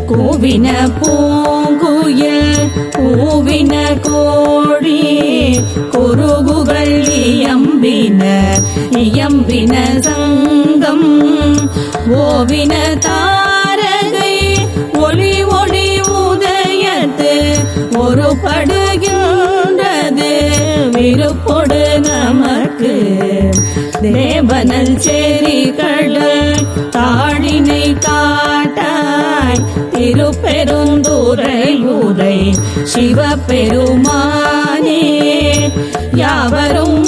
கூவின பூங்குயில் கூவின கோழி குருகுகள் இயம்பின சங்கம் ஓவின தாரகை ஒளி ஒளி உதயத்து ஒரு படுகின்றது விருப்பொடு நமக்கு தேவனல் சேரி கடல் தாழினை காட்டாய் திருப்பெருந்துறை உரை சிவபெருமானே யாவரும்